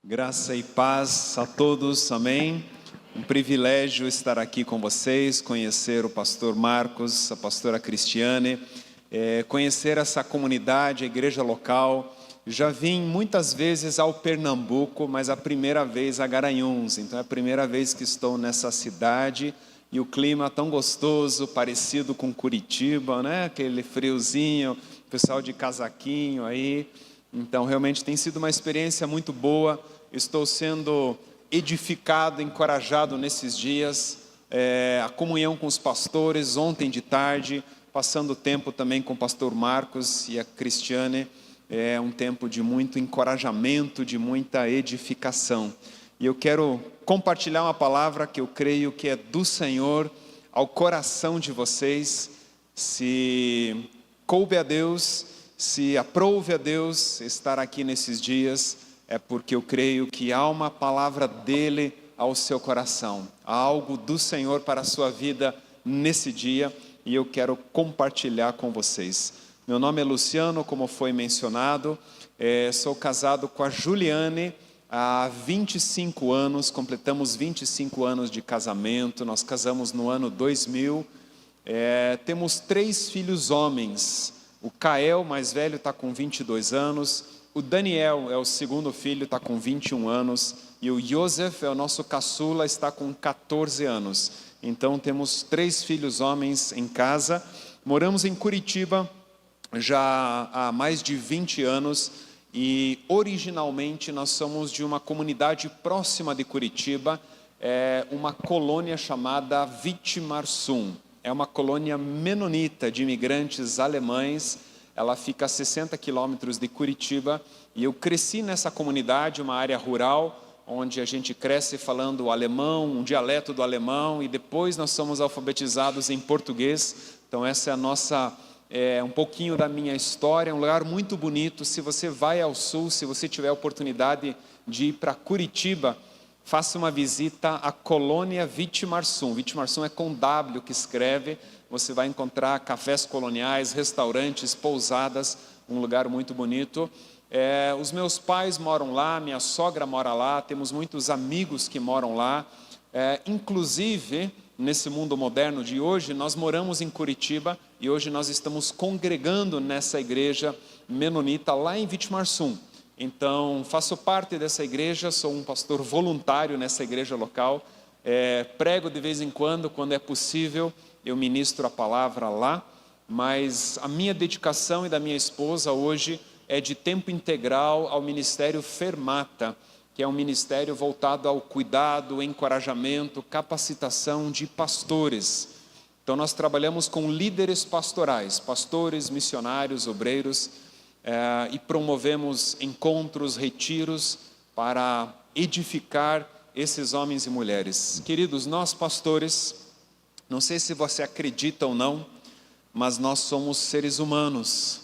Graça e paz a todos, amém. Um privilégio estar aqui com vocês, conhecer o pastor Marcos, a pastora Cristiane, conhecer essa comunidade, a igreja local. Já vim muitas vezes ao Pernambuco, mas a primeira vez a Garanhuns, então é a primeira vez que estou nessa cidade e o clima tão gostoso, parecido com Curitiba, né? Aquele friozinho, pessoal de casaquinho aí. Então realmente tem sido uma experiência muito boa. Estou sendo edificado, encorajado nesses dias, a comunhão com os pastores, ontem de tarde, passando tempo também com o pastor Marcos e a Cristiane, é um tempo de muito encorajamento, de muita edificação. E eu quero compartilhar uma palavra que eu creio que é do Senhor ao coração de vocês. Se coube a Deus, se aprouve a Deus estar aqui nesses dias, é porque eu creio que há uma palavra dele ao seu coração, há algo do Senhor para a sua vida nesse dia, e eu quero compartilhar com vocês. Meu nome é Luciano, como foi mencionado, sou casado com a Juliane há 25 anos, completamos 25 anos de casamento, nós casamos no ano 2000, temos 3 filhos homens, o Kael, mais velho, está com 22 anos, o Daniel é o segundo filho, está com 21 anos, e o Joseph é o nosso caçula, está com 14 anos. Então temos 3 filhos homens em casa, moramos em Curitiba já há mais de 20 anos, e originalmente nós somos de uma comunidade próxima de Curitiba, uma colônia chamada Vitimarsum. É uma colônia menonita de imigrantes alemães. Ela fica a 60 quilômetros de Curitiba, e eu cresci nessa comunidade, uma área rural, onde a gente cresce falando alemão, um dialeto do alemão, e depois nós somos alfabetizados em português. Então essa é a nossa, um pouquinho da minha história, um lugar muito bonito. Se você vai ao sul, se você tiver a oportunidade de ir para Curitiba, faça uma visita à colônia Vitimarsum. Vitimarsum é com W que escreve. Você vai encontrar cafés coloniais, restaurantes, pousadas, um lugar muito bonito. Os meus pais moram lá, minha sogra mora lá, temos muitos amigos que moram lá. Inclusive, nesse mundo moderno de hoje, nós moramos em Curitiba e hoje nós estamos congregando nessa igreja menonita lá em Vitimarsum. Então, faço parte dessa igreja, sou um pastor voluntário nessa igreja local. Prego de vez em quando é possível, eu ministro a palavra lá, mas a minha dedicação e da minha esposa hoje é de tempo integral ao Ministério Fermata, que é um ministério voltado ao cuidado, encorajamento, capacitação de pastores. Então nós trabalhamos com líderes pastorais, pastores, missionários, obreiros, e promovemos encontros, retiros para edificar esses homens e mulheres. Queridos, nós pastores, não sei se você acredita ou não, mas nós somos seres humanos,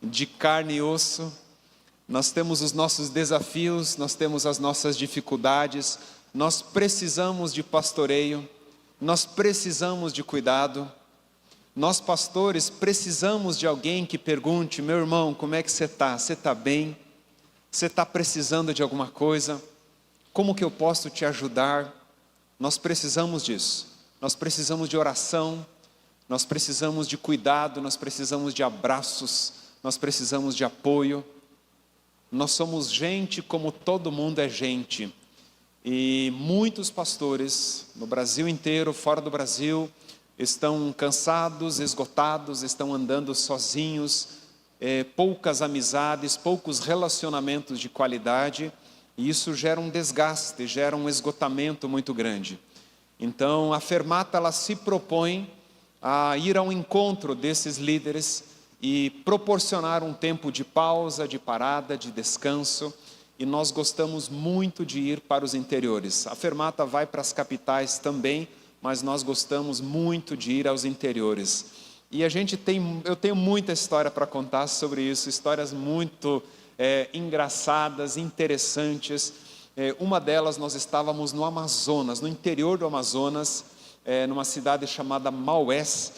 de carne e osso. Nós temos os nossos desafios, nós temos as nossas dificuldades, nós precisamos de pastoreio, nós precisamos de cuidado. Nós pastores precisamos de alguém que pergunte: meu irmão, como é que você está? Você está bem? Você está precisando de alguma coisa? Como que eu posso te ajudar? Nós precisamos disso. Nós precisamos de oração, nós precisamos de cuidado, nós precisamos de abraços, nós precisamos de apoio. Nós somos gente como todo mundo é gente. E muitos pastores, no Brasil inteiro, fora do Brasil, estão cansados, esgotados, estão andando sozinhos, poucas amizades, poucos relacionamentos de qualidade, e isso gera um desgaste, gera um esgotamento muito grande. Então a Fermata, ela se propõe a ir ao encontro desses líderes e proporcionar um tempo de pausa, de parada, de descanso, e nós gostamos muito de ir para os interiores. A Fermata vai para as capitais também, mas nós gostamos muito de ir aos interiores. E eu tenho muita história para contar sobre isso, histórias muito engraçadas, interessantes. Uma delas, nós estávamos no Amazonas, no interior do Amazonas, numa cidade chamada Maués,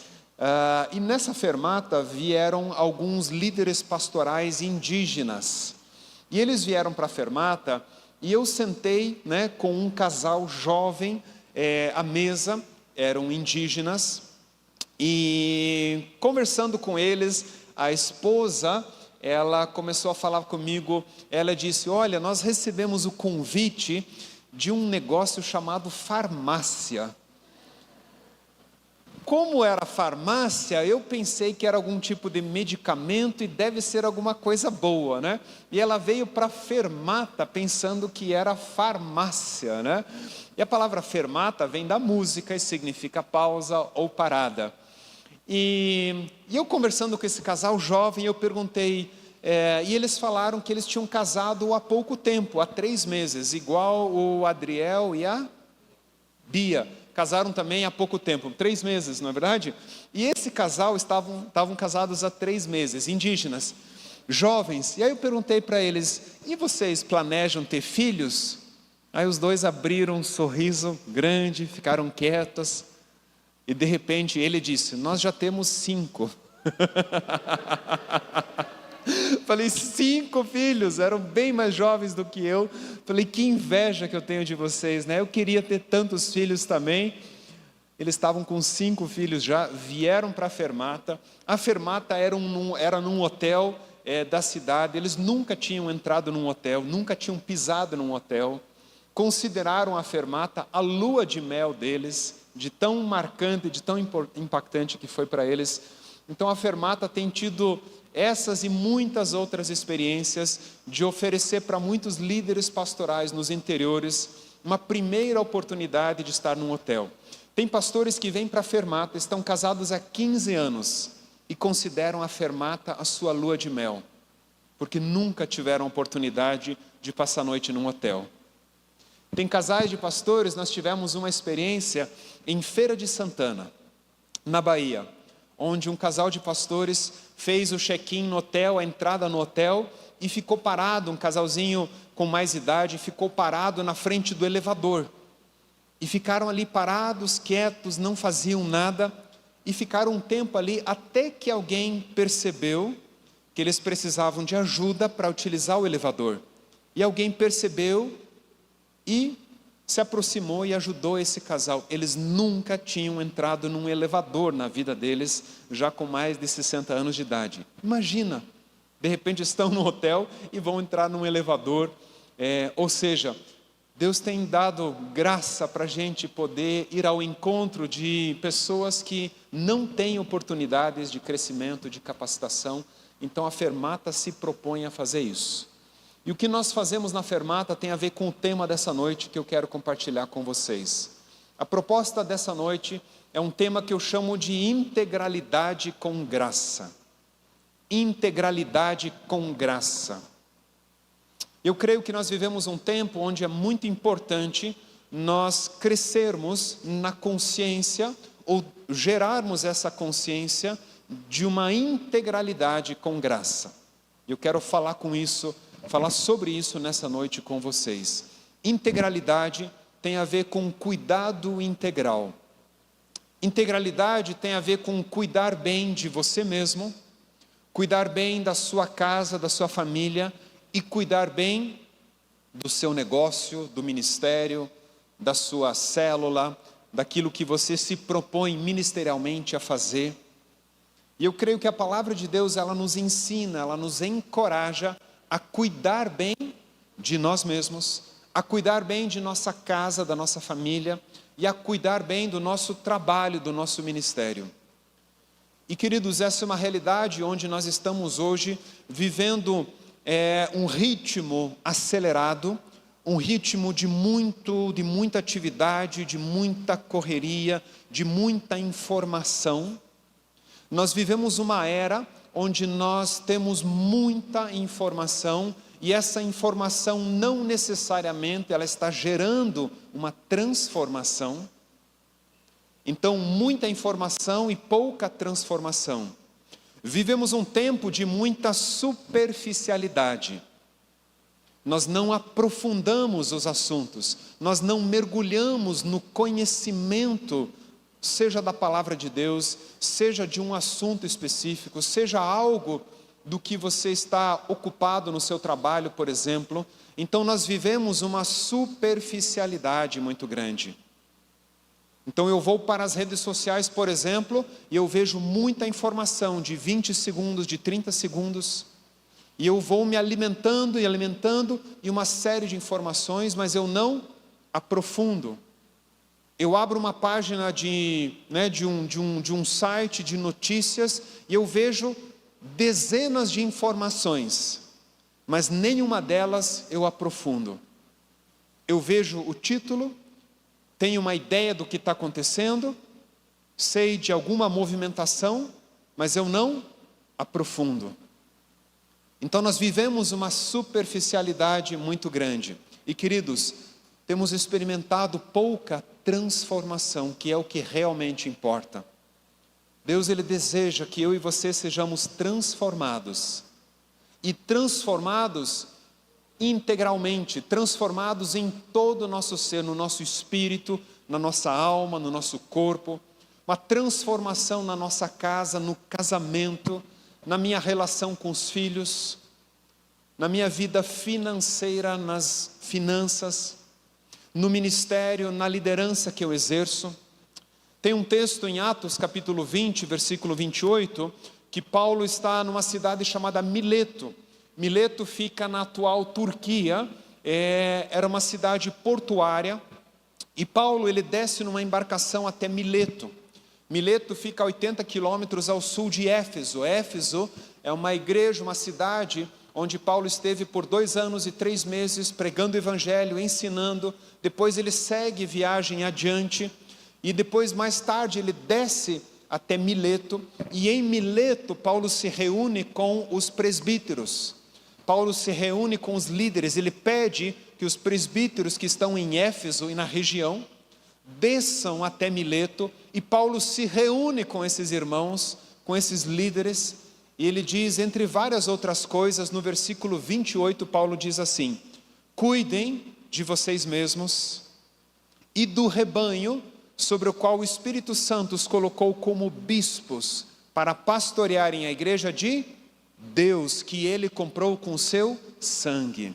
e nessa Fermata vieram alguns líderes pastorais indígenas. E eles vieram para a Fermata e eu sentei, né, com um casal jovem à mesa, eram indígenas, e conversando com eles, a esposa, ela começou a falar comigo, ela disse: olha, nós recebemos o convite de um negócio chamado farmácia. Como era farmácia, eu pensei que era algum tipo de medicamento e deve ser alguma coisa boa, né? E ela veio para fermata pensando que era farmácia, né? E a palavra fermata vem da música e significa pausa ou parada. E eu conversando com esse casal jovem, eu perguntei, e eles falaram que eles tinham casado há pouco tempo, há 3 meses, igual o Adriel e a Bia. Casaram também há pouco tempo, 3 meses, não é verdade? E esse casal estavam casados há 3 meses, indígenas, jovens. E aí eu perguntei para eles: e vocês planejam ter filhos? Aí os dois abriram um sorriso grande, ficaram quietos. E de repente ele disse: nós já temos 5. Falei: 5 filhos, eram bem mais jovens do que eu. Falei: que inveja que eu tenho de vocês, né? Eu queria ter tantos filhos também. Eles estavam com 5 filhos já, vieram para a fermata. A fermata era num hotel da cidade. Eles nunca tinham entrado num hotel, nunca tinham pisado num hotel. Consideraram a fermata a lua de mel deles, de tão marcante, de tão impactante que foi para eles. Então a fermata tem tido essas e muitas outras experiências de oferecer para muitos líderes pastorais nos interiores uma primeira oportunidade de estar num hotel. Tem pastores que vêm para a fermata, estão casados há 15 anos e consideram a fermata a sua lua de mel, porque nunca tiveram oportunidade de passar a noite num hotel. Tem casais de pastores, nós tivemos uma experiência em Feira de Santana, na Bahia, onde um casal de pastores fez o check-in no hotel, a entrada no hotel, e ficou parado, um casalzinho com mais idade, ficou parado na frente do elevador. E ficaram ali parados, quietos, não faziam nada, e ficaram um tempo ali, até que alguém percebeu que eles precisavam de ajuda para utilizar o elevador. E alguém percebeu e se aproximou e ajudou esse casal. Eles nunca tinham entrado num elevador na vida deles, já com mais de 60 anos de idade. Imagina, de repente estão no hotel e vão entrar num elevador. Ou seja, Deus tem dado graça para a gente poder ir ao encontro de pessoas que não têm oportunidades de crescimento, de capacitação. Então a fermata se propõe a fazer isso. E o que nós fazemos na fermata tem a ver com o tema dessa noite que eu quero compartilhar com vocês. A proposta dessa noite é um tema que eu chamo de integralidade com graça. Integralidade com graça. Eu creio que nós vivemos um tempo onde é muito importante nós crescermos na consciência ou gerarmos essa consciência de uma integralidade com graça. Eu quero falar sobre isso nessa noite com vocês. Integralidade tem a ver com cuidado integral. Integralidade tem a ver com cuidar bem de você mesmo, cuidar bem da sua casa, da sua família e cuidar bem do seu negócio, do ministério, da sua célula, daquilo que você se propõe ministerialmente a fazer. E eu creio que a palavra de Deus, ela nos ensina, ela nos encoraja a cuidar bem de nós mesmos, a cuidar bem de nossa casa, da nossa família e a cuidar bem do nosso trabalho, do nosso ministério. E queridos, essa é uma realidade onde nós estamos hoje vivendo um ritmo acelerado, um ritmo de muita atividade, de muita correria, de muita informação. Nós vivemos uma era onde nós temos muita informação e essa informação não necessariamente ela está gerando uma transformação. Então, muita informação e pouca transformação. Vivemos um tempo de muita superficialidade. Nós não aprofundamos os assuntos, nós não mergulhamos no conhecimento, seja da palavra de Deus, seja de um assunto específico, seja algo do que você está ocupado no seu trabalho, por exemplo. Então nós vivemos uma superficialidade muito grande. Então eu vou para as redes sociais, por exemplo, e eu vejo muita informação de 20 segundos, de 30 segundos, e eu vou me alimentando e uma série de informações, mas eu não aprofundo. Eu abro uma página de um site de notícias e eu vejo dezenas de informações, mas nenhuma delas eu aprofundo. Eu vejo o título, tenho uma ideia do que está acontecendo, sei de alguma movimentação, mas eu não aprofundo. Então nós vivemos uma superficialidade muito grande. E queridos, temos experimentado pouca transformação, que é o que realmente importa. Deus, Ele deseja que eu e você sejamos transformados. E transformados integralmente, transformados em todo o nosso ser, no nosso espírito, na nossa alma, no nosso corpo. Uma transformação na nossa casa, no casamento, na minha relação com os filhos, na minha vida financeira, nas finanças, no ministério, na liderança que eu exerço. Tem um texto em Atos capítulo 20, versículo 28, que Paulo está numa cidade chamada Mileto. Mileto fica na atual Turquia, era uma cidade portuária, e Paulo ele desce numa embarcação até Mileto. Mileto fica a 80 quilômetros ao sul de Éfeso. Éfeso é uma igreja, uma cidade onde Paulo esteve por 2 anos e 3 meses pregando o evangelho, ensinando. Depois ele segue viagem adiante e depois mais tarde ele desce até Mileto, e em Mileto Paulo se reúne com os presbíteros. Paulo se reúne com os líderes, ele pede que os presbíteros que estão em Éfeso e na região desçam até Mileto, e Paulo se reúne com esses irmãos, com esses líderes, e ele diz, entre várias outras coisas, no versículo 28, Paulo diz assim: cuidem de vocês mesmos e do rebanho sobre o qual o Espírito Santo os colocou como bispos para pastorearem a igreja de Deus, que Ele comprou com o seu sangue.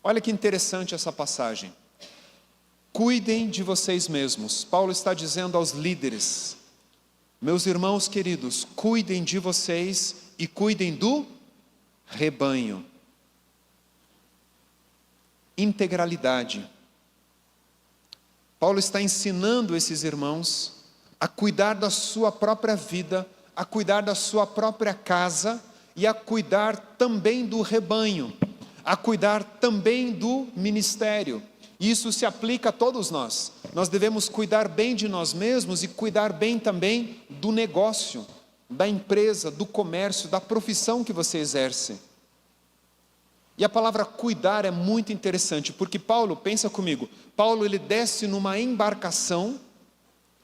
Olha que interessante essa passagem. Cuidem de vocês mesmos. Paulo está dizendo aos líderes: meus irmãos queridos, cuidem de vocês e cuidem do rebanho. Integralidade. Paulo está ensinando esses irmãos a cuidar da sua própria vida, a cuidar da sua própria casa e a cuidar também do rebanho, a cuidar também do ministério. Isso se aplica a todos nós. Nós devemos cuidar bem de nós mesmos e cuidar bem também do negócio, da empresa, do comércio, da profissão que você exerce. E a palavra cuidar é muito interessante, porque Paulo, pensa comigo, Paulo ele desce numa embarcação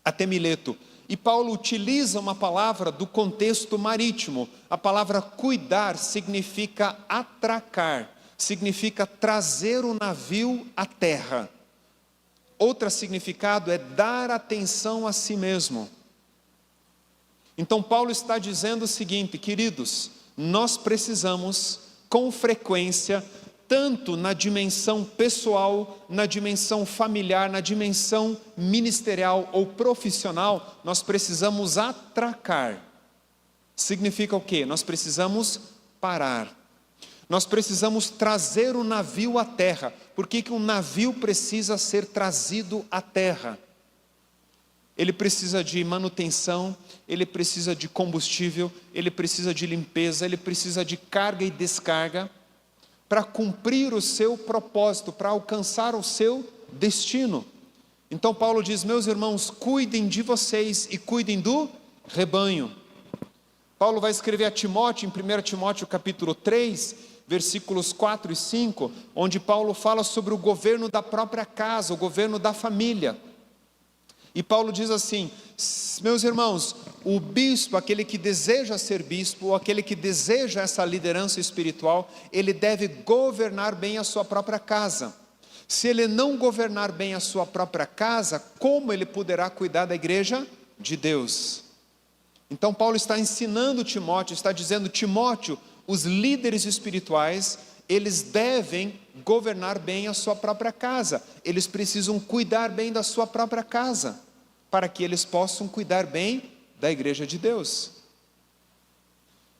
até Mileto, e Paulo utiliza uma palavra do contexto marítimo. A palavra cuidar significa atracar, significa trazer o navio à terra. Outro significado é dar atenção a si mesmo. Então Paulo está dizendo o seguinte: queridos, nós precisamos com frequência, tanto na dimensão pessoal, na dimensão familiar, na dimensão ministerial ou profissional, nós precisamos atracar. Significa o quê? Nós precisamos parar. Nós precisamos trazer o navio à terra. Por que um navio precisa ser trazido à terra? Ele precisa de manutenção, ele precisa de combustível, ele precisa de limpeza, ele precisa de carga e descarga para cumprir o seu propósito, para alcançar o seu destino. Então Paulo diz: meus irmãos, cuidem de vocês e cuidem do rebanho. Paulo vai escrever a Timóteo, em 1 Timóteo capítulo 3, versículos 4 e 5, onde Paulo fala sobre o governo da própria casa, o governo da família. E Paulo diz assim: meus irmãos, o bispo, aquele que deseja ser bispo, ou aquele que deseja essa liderança espiritual, ele deve governar bem a sua própria casa. Se ele não governar bem a sua própria casa, como ele poderá cuidar da igreja de Deus? Então Paulo está ensinando Timóteo, está dizendo: Timóteo, os líderes espirituais, eles devem governar bem a sua própria casa, eles precisam cuidar bem da sua própria casa, para que eles possam cuidar bem da igreja de Deus.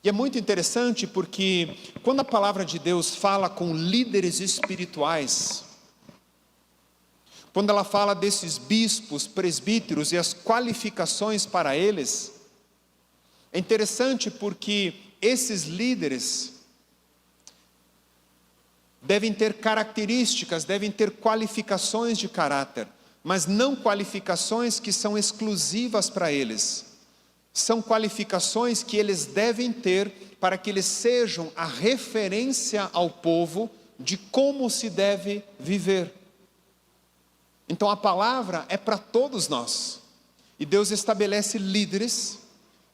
E é muito interessante porque quando a palavra de Deus fala com líderes espirituais, quando ela fala desses bispos, presbíteros e as qualificações para eles, é interessante porque esses líderes devem ter características, devem ter qualificações de caráter, mas não qualificações que são exclusivas para eles. São qualificações que eles devem ter para que eles sejam a referência ao povo de como se deve viver. Então a palavra é para todos nós. E Deus estabelece líderes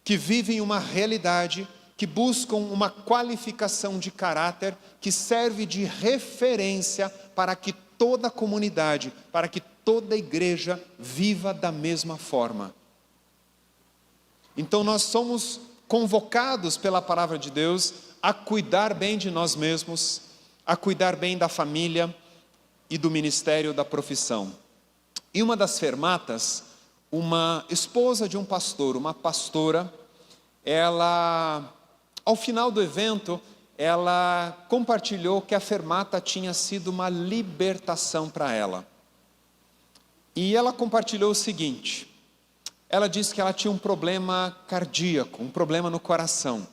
que vivem uma realidade, que buscam uma qualificação de caráter, que serve de referência para que toda a comunidade, para que toda a igreja viva da mesma forma. Então nós somos convocados pela palavra de Deus a cuidar bem de nós mesmos, a cuidar bem da família e do ministério da profissão. Em uma das fermatas, uma esposa de um pastor, uma pastora, ela, ao final do evento, ela compartilhou que a fermata tinha sido uma libertação para ela. E ela compartilhou o seguinte: ela disse que ela tinha um problema cardíaco, um problema no coração.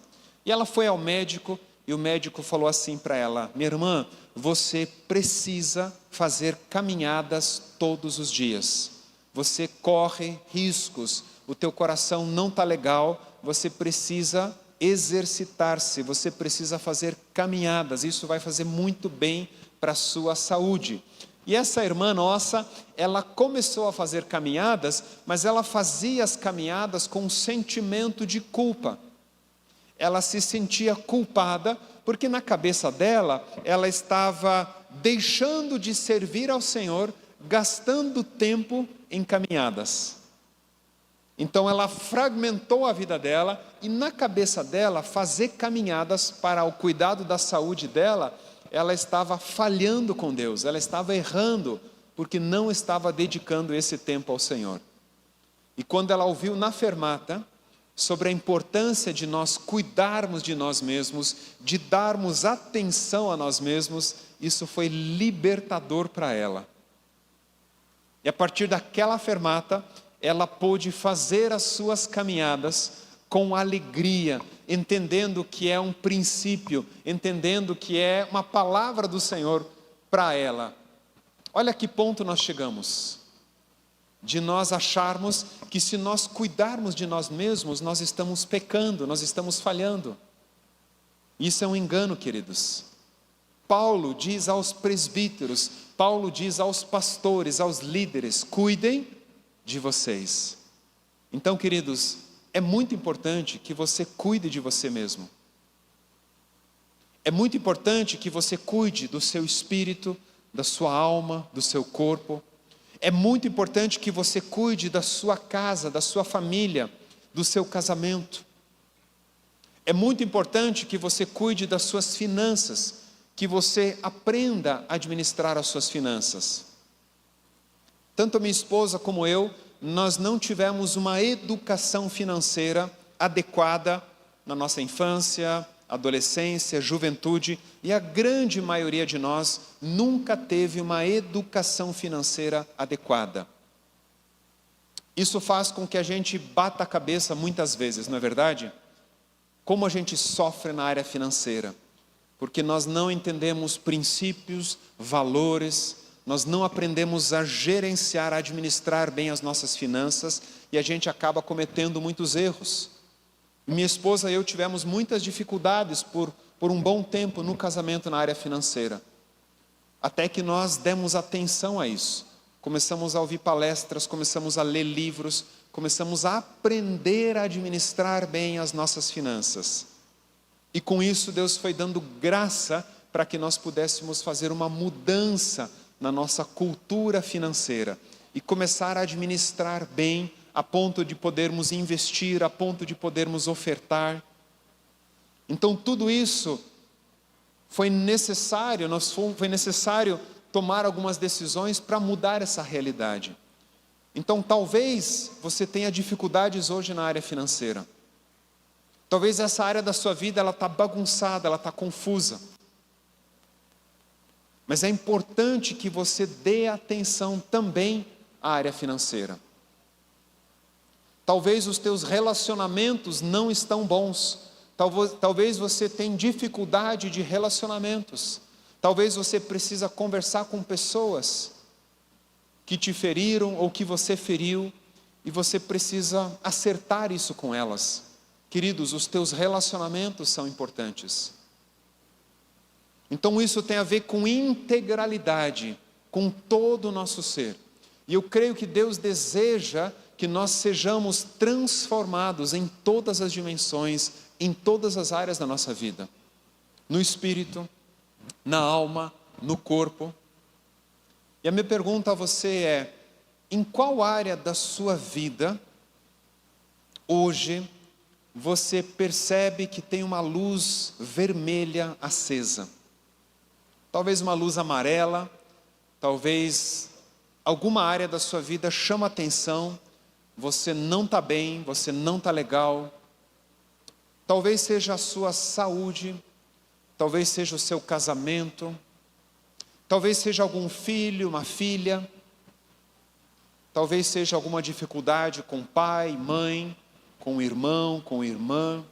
E ela foi ao médico e o médico falou assim para ela: minha irmã, você precisa fazer caminhadas todos os dias. Você corre riscos, o teu coração não está legal, você precisa exercitar-se, você precisa fazer caminhadas, isso vai fazer muito bem para a sua saúde. E essa irmã nossa, ela começou a fazer caminhadas, mas ela fazia as caminhadas com um sentimento de culpa. Ela se sentia culpada, porque na cabeça dela, ela estava deixando de servir ao Senhor, gastando tempo em caminhadas. Então ela fragmentou a vida dela, e na cabeça dela, fazer caminhadas para o cuidado da saúde dela, ela estava falhando com Deus, ela estava errando, porque não estava dedicando esse tempo ao Senhor. E quando ela ouviu na fermata sobre a importância de nós cuidarmos de nós mesmos, de darmos atenção a nós mesmos, isso foi libertador para ela. E a partir daquela fermata, ela pôde fazer as suas caminhadas com alegria, entendendo que é um princípio, entendendo que é uma palavra do Senhor para ela. Olha que ponto nós chegamos, de nós acharmos que se nós cuidarmos de nós mesmos, nós estamos pecando, nós estamos falhando. Isso é um engano, queridos. Paulo diz aos presbíteros, Paulo diz aos pastores, aos líderes: cuidem de vocês. Então, queridos, é muito importante que você cuide de você mesmo. É muito importante que você cuide do seu espírito, da sua alma, do seu corpo. É muito importante que você cuide da sua casa, da sua família, do seu casamento. É muito importante que você cuide das suas finanças, que você aprenda a administrar as suas finanças. Tanto a minha esposa como eu, nós não tivemos uma educação financeira adequada na nossa infância, adolescência, juventude, e a grande maioria de nós nunca teve uma educação financeira adequada. Isso faz com que a gente bata a cabeça muitas vezes, não é verdade? Como a gente sofre na área financeira, porque nós não entendemos princípios, valores, nós não aprendemos a gerenciar, a administrar bem as nossas finanças, e a gente acaba cometendo muitos erros. Minha esposa e eu tivemos muitas dificuldades por um bom tempo no casamento na área financeira, até que nós demos atenção a isso. Começamos a ouvir palestras, começamos a ler livros, começamos a aprender a administrar bem as nossas finanças. E com isso Deus foi dando graça para que nós pudéssemos fazer uma mudança na nossa cultura financeira e começar a administrar bem a ponto de podermos investir, a ponto de podermos ofertar. Então tudo isso foi necessário tomar algumas decisões para mudar essa realidade. Então talvez você tenha dificuldades hoje na área financeira. Talvez essa área da sua vida ela está bagunçada, ela está confusa. Mas é importante que você dê atenção também à área financeira. Talvez os teus relacionamentos não estão bons. Talvez você tenha dificuldade de relacionamentos. Talvez você precisa conversar com pessoas que te feriram ou que você feriu. E você precisa acertar isso com elas. Queridos, os teus relacionamentos são importantes. Então isso tem a ver com integralidade, com todo o nosso ser. E eu creio que Deus deseja que nós sejamos transformados em todas as dimensões, em todas as áreas da nossa vida. No espírito, na alma, no corpo. E a minha pergunta a você é, em qual área da sua vida, hoje, você percebe que tem uma luz vermelha acesa? Talvez uma luz amarela, talvez alguma área da sua vida chama atenção, você não está bem, você não está legal. Talvez seja a sua saúde, talvez seja o seu casamento, talvez seja algum filho, uma filha, talvez seja alguma dificuldade com pai, mãe, com o irmão, com a irmã.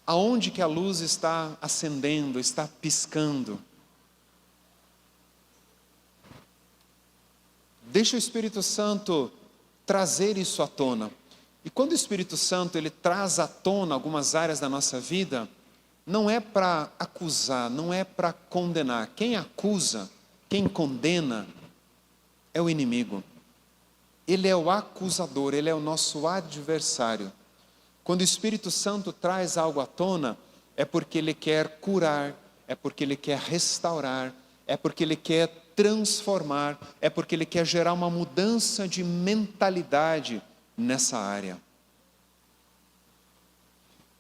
Aonde que a luz está acendendo, está piscando? Deixa o Espírito Santo trazer isso à tona. E quando o Espírito Santo ele traz à tona algumas áreas da nossa vida, não é para acusar, não é para condenar. Quem acusa, quem condena, é o inimigo. Ele é o acusador, ele é o nosso adversário. Quando o Espírito Santo traz algo à tona, é porque Ele quer curar, é porque Ele quer restaurar, é porque Ele quer transformar, é porque Ele quer gerar uma mudança de mentalidade nessa área.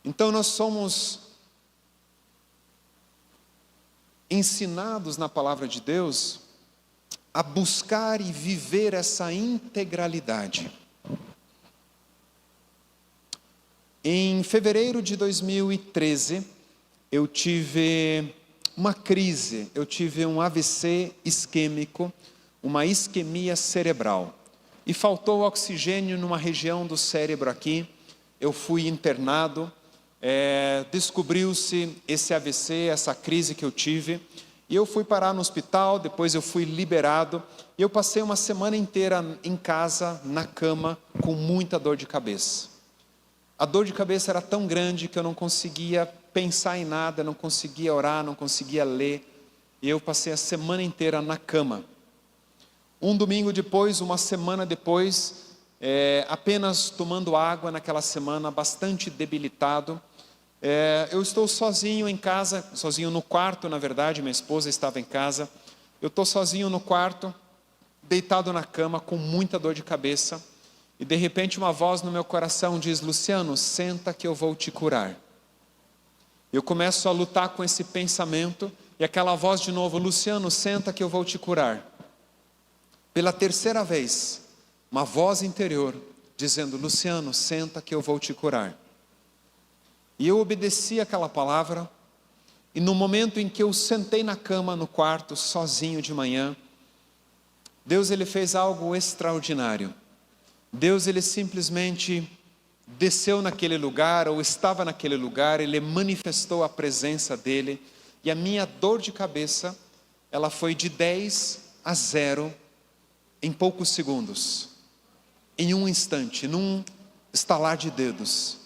Então nós somos ensinados na palavra de Deus a buscar e viver essa integralidade. Em fevereiro de 2013, eu tive uma crise, eu tive um AVC isquêmico, uma isquemia cerebral. E faltou oxigênio numa região do cérebro aqui, eu fui internado, descobriu-se esse AVC, essa crise que eu tive, e eu fui parar no hospital, depois eu fui liberado, e eu passei uma semana inteira em casa, na cama, com muita dor de cabeça. A dor de cabeça era tão grande que eu não conseguia pensar em nada, não conseguia orar, não conseguia ler. E eu passei a semana inteira na cama. Um domingo depois, uma semana depois, apenas tomando água naquela semana, bastante debilitado. Eu estou sozinho em casa, sozinho no quarto, na verdade, minha esposa estava em casa. Eu estou sozinho no quarto, deitado na cama, com muita dor de cabeça. E de repente uma voz no meu coração diz: Luciano, senta que eu vou te curar. Eu começo a lutar com esse pensamento, e aquela voz de novo: Luciano, senta que eu vou te curar. Pela terceira vez, uma voz interior dizendo: Luciano, senta que eu vou te curar. E eu obedeci aquela palavra, e no momento em que eu sentei na cama, no quarto, sozinho de manhã, Deus ele fez algo extraordinário. Deus ele simplesmente desceu naquele lugar, ou estava naquele lugar, Ele manifestou a presença dEle, e a minha dor de cabeça, ela foi de 10 a 0 em poucos segundos, em um instante, num estalar de dedos.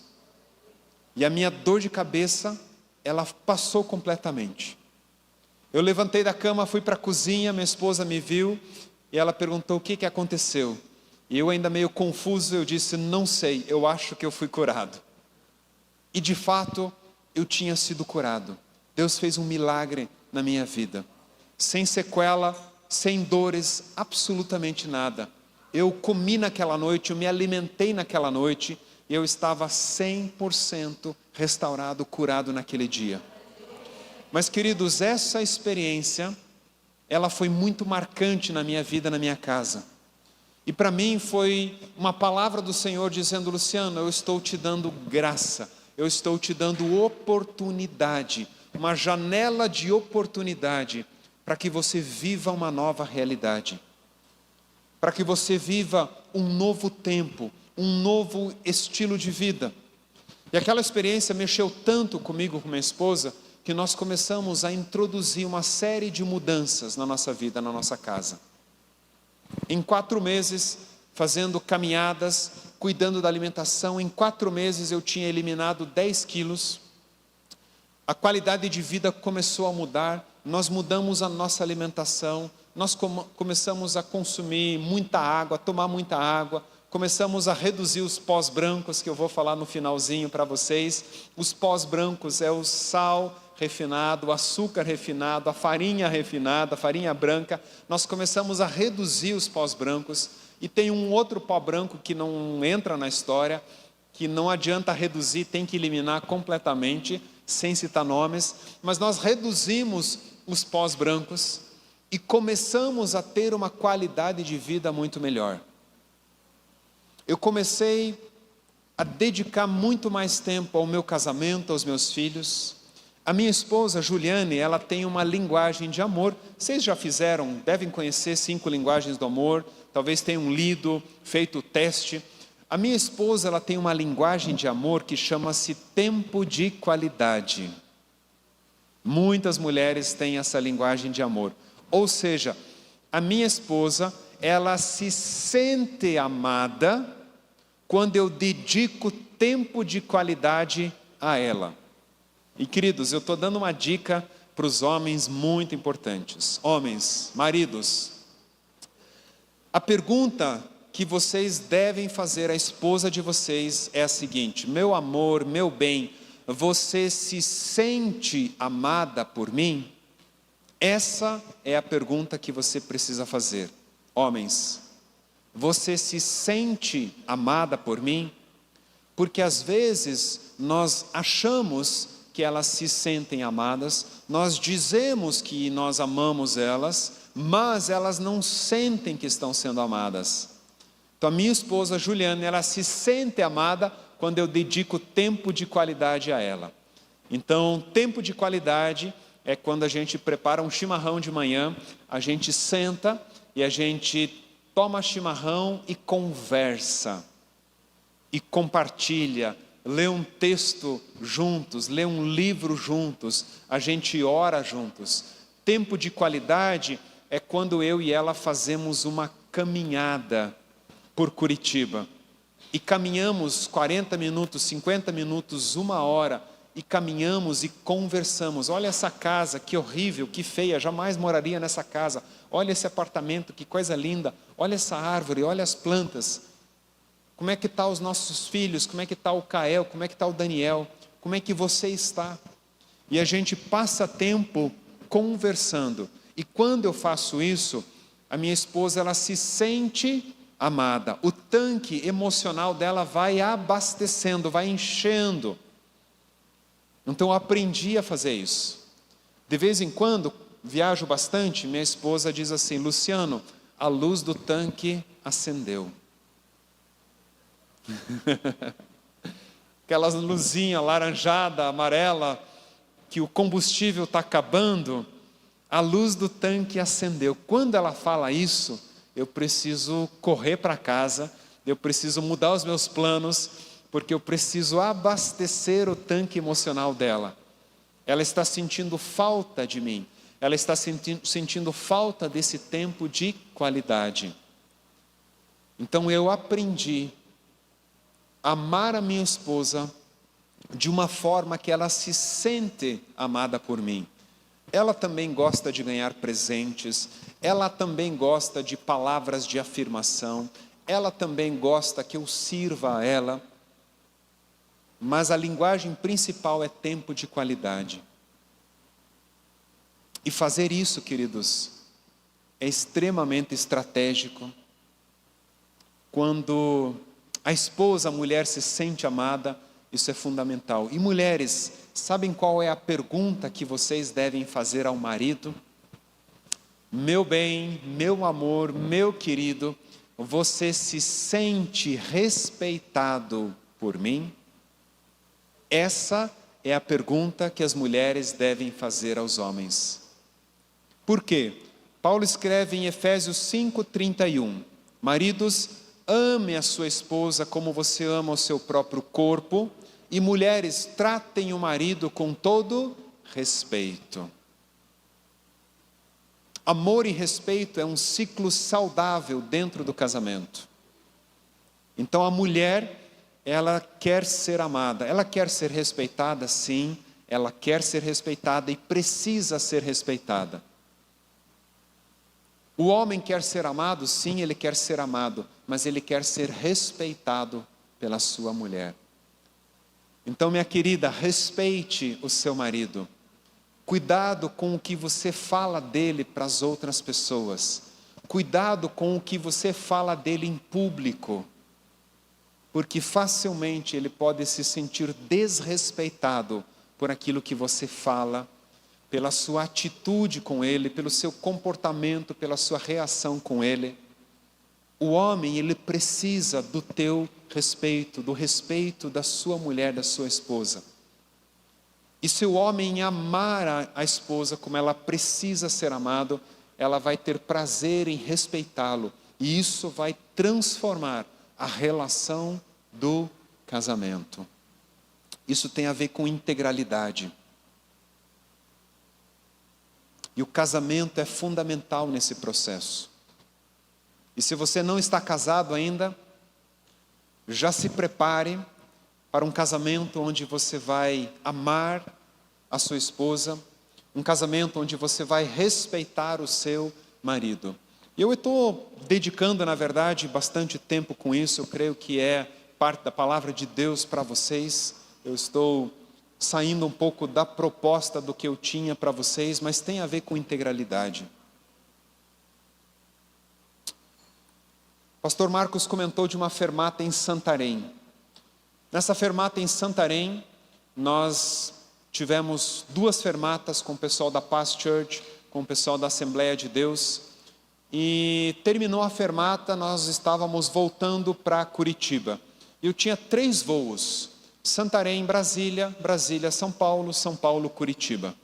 E a minha dor de cabeça, ela passou completamente. Eu levantei da cama, fui para a cozinha, minha esposa me viu, e ela perguntou o que aconteceu. E eu ainda meio confuso, eu disse: não sei, eu acho que eu fui curado. E de fato, eu tinha sido curado. Deus fez um milagre na minha vida. Sem sequela, sem dores, absolutamente nada. Eu comi naquela noite, eu me alimentei naquela noite, e eu estava 100% restaurado, curado naquele dia. Mas, queridos, essa experiência, ela foi muito marcante na minha vida, na minha casa. E para mim foi uma palavra do Senhor dizendo: Luciano, eu estou te dando graça, eu estou te dando oportunidade, uma janela de oportunidade para que você viva uma nova realidade, para que você viva um novo tempo, um novo estilo de vida. E aquela experiência mexeu tanto comigo, com minha esposa, que nós começamos a introduzir uma série de mudanças na nossa vida, na nossa casa. Em 4 meses, fazendo caminhadas, cuidando da alimentação, em 4 meses eu tinha eliminado 10 quilos, a qualidade de vida começou a mudar, nós mudamos a nossa alimentação, nós começamos a consumir muita água, tomar muita água, começamos a reduzir os pós brancos, que eu vou falar no finalzinho para vocês. Os pós brancos é o sal refinado, o açúcar refinado, a farinha refinada, a farinha branca. Nós começamos a reduzir os pós brancos, e tem um outro pó branco que não entra na história, que não adianta reduzir, tem que eliminar completamente, sem citar nomes, mas nós reduzimos os pós brancos e começamos a ter uma qualidade de vida muito melhor. Eu comecei a dedicar muito mais tempo ao meu casamento, aos meus filhos. A minha esposa, Juliane, ela tem uma linguagem de amor. Vocês já fizeram, devem conhecer 5 linguagens do amor, talvez tenham lido, feito o teste. A minha esposa, ela tem uma linguagem de amor que chama-se tempo de qualidade. Muitas mulheres têm essa linguagem de amor. Ou seja, a minha esposa, ela se sente amada quando eu dedico tempo de qualidade a ela. E queridos, eu estou dando uma dica para os homens muito importantes. Homens, maridos, a pergunta que vocês devem fazer à esposa de vocês é a seguinte: meu amor, meu bem, você se sente amada por mim? Essa é a pergunta que você precisa fazer. Homens, você se sente amada por mim? Porque às vezes nós achamos que elas se sentem amadas, nós dizemos que nós amamos elas, mas elas não sentem que estão sendo amadas. Então a minha esposa Juliana, ela se sente amada quando eu dedico tempo de qualidade a ela. Então, tempo de qualidade é quando a gente prepara um chimarrão de manhã, a gente senta e a gente toma chimarrão e conversa, e compartilha, lê um texto juntos, lê um livro juntos, a gente ora juntos. Tempo de qualidade é quando eu e ela fazemos uma caminhada por Curitiba, e caminhamos 40 minutos, 50 minutos, 1 hora, e caminhamos e conversamos. Olha essa casa, que horrível, que feia, jamais moraria nessa casa. Olha esse apartamento, que coisa linda. Olha essa árvore, olha as plantas. Como é que estão os nossos filhos? Como é que está o Kael? Como é que está o Daniel? Como é que você está? E a gente passa tempo conversando. E quando eu faço isso, a minha esposa, ela se sente amada. O tanque emocional dela vai abastecendo, vai enchendo. Então eu aprendi a fazer isso. De vez em quando, viajo bastante, minha esposa diz assim: Luciano, a luz do tanque acendeu. Aquelas luzinhas laranjada, amarela, que o combustível está acabando, a luz do tanque acendeu. Quando ela fala isso, eu preciso correr para casa, eu preciso mudar os meus planos, porque eu preciso abastecer o tanque emocional dela. Ela está sentindo falta de mim, ela está sentindo falta desse tempo de qualidade. Então eu aprendi a amar a minha esposa de uma forma que ela se sente amada por mim. Ela também gosta de ganhar presentes, ela também gosta de palavras de afirmação, ela também gosta que eu sirva a ela, mas a linguagem principal é tempo de qualidade. E fazer isso, queridos, é extremamente estratégico. Quando a esposa, a mulher se sente amada, isso é fundamental. E mulheres, sabem qual é a pergunta que vocês devem fazer ao marido? Meu bem, meu amor, meu querido, você se sente respeitado por mim? Essa é a pergunta que as mulheres devem fazer aos homens. Por quê? Paulo escreve em Efésios 5:31, maridos, ame a sua esposa como você ama o seu próprio corpo, e mulheres, tratem o marido com todo respeito. Amor e respeito é um ciclo saudável dentro do casamento. Então a mulher, ela quer ser amada, ela quer ser respeitada, sim, ela quer ser respeitada e precisa ser respeitada. O homem quer ser amado, sim, ele quer ser amado, mas ele quer ser respeitado pela sua mulher. Então, minha querida, respeite o seu marido. Cuidado com o que você fala dele para as outras pessoas. Cuidado com o que você fala dele em público, porque facilmente ele pode se sentir desrespeitado por aquilo que você fala, pela sua atitude com ele, pelo seu comportamento, pela sua reação com ele. O homem, ele precisa do teu respeito, do respeito da sua mulher, da sua esposa. E se o homem amar a esposa como ela precisa ser amado, ela vai ter prazer em respeitá-lo. E isso vai transformar a relação do casamento. Isso tem a ver com integralidade. E o casamento é fundamental nesse processo. E se você não está casado ainda, já se prepare para um casamento onde você vai amar a sua esposa, um casamento onde você vai respeitar o seu marido. E eu estou dedicando, na verdade, bastante tempo com isso. Eu creio que é parte da palavra de Deus para vocês. Eu estou saindo um pouco da proposta do que eu tinha para vocês, mas tem a ver com integralidade. Pastor Marcos comentou de uma fermata em Santarém. Nessa fermata em Santarém, nós tivemos 2 fermatas com o pessoal da Paz Church, com o pessoal da Assembleia de Deus. E terminou a fermata, nós estávamos voltando para Curitiba. Eu tinha 3 voos. Santarém, Brasília, Brasília, São Paulo, São Paulo, Curitiba.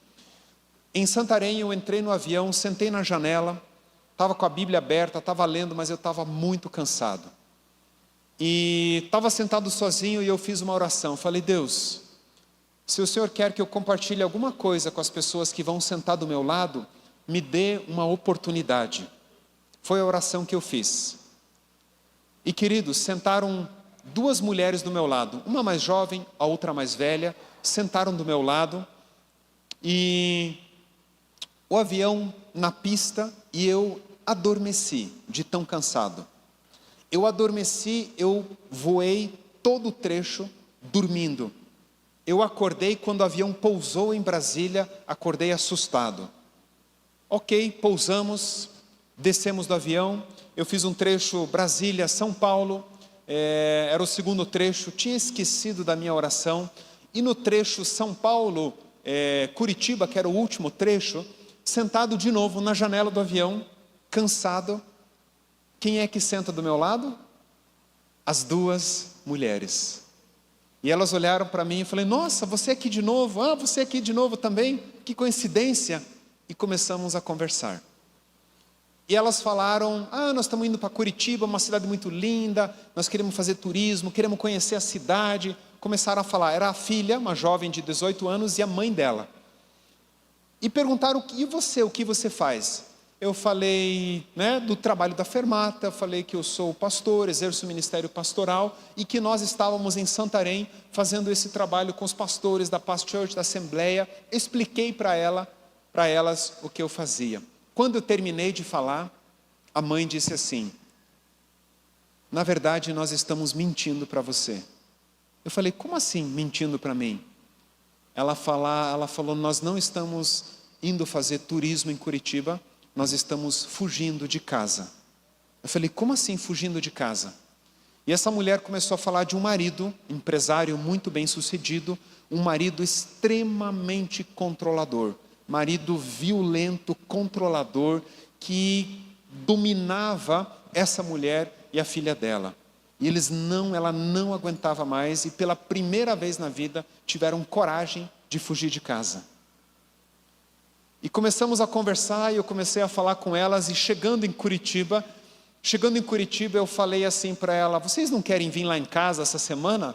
Em Santarém eu entrei no avião, sentei na janela, estava com a Bíblia aberta, estava lendo, mas eu estava muito cansado. E estava sentado sozinho e eu fiz uma oração. Falei, Deus, se o Senhor quer que eu compartilhe alguma coisa com as pessoas que vão sentar do meu lado, me dê uma oportunidade. Foi a oração que eu fiz. E queridos, sentaram 2 mulheres do meu lado, uma mais jovem, a outra mais velha, sentaram do meu lado, e o avião na pista, e eu adormeci de tão cansado. Eu adormeci, eu voei todo o trecho dormindo. Eu acordei quando o avião pousou em Brasília, acordei assustado. Ok, pousamos, descemos do avião, eu fiz um trecho Brasília, São Paulo, era o 2º trecho, tinha esquecido da minha oração, e no trecho São Paulo, Curitiba, que era o último trecho, sentado de novo na janela do avião, cansado, quem é que senta do meu lado? As 2 mulheres. E elas olharam para mim e falei, nossa, você aqui de novo? Ah, você aqui de novo também? Que coincidência! E começamos a conversar. E elas falaram, nós estamos indo para Curitiba, uma cidade muito linda, nós queremos fazer turismo, queremos conhecer a cidade. Começaram a falar, era a filha, uma jovem de 18 anos, e a mãe dela. E perguntaram, e você, o que você faz? Eu falei, do trabalho da fermata, falei que eu sou pastor, exerço o ministério pastoral, e que nós estávamos em Santarém, fazendo esse trabalho com os pastores da Paz Church, da Assembleia. Expliquei para elas o que eu fazia. Quando eu terminei de falar, a mãe disse assim, na verdade nós estamos mentindo para você. Eu falei, como assim mentindo para mim? Ela falou, nós não estamos indo fazer turismo em Curitiba, nós estamos fugindo de casa. Eu falei, como assim fugindo de casa? E essa mulher começou a falar de um marido, empresário muito bem sucedido, um marido extremamente controlador, marido violento, controlador, que dominava essa mulher e a filha dela. E ela não aguentava mais, e pela primeira vez na vida, tiveram coragem de fugir de casa. E começamos a conversar, e eu comecei a falar com elas, e chegando em Curitiba, eu falei assim para ela, vocês não querem vir lá em casa essa semana?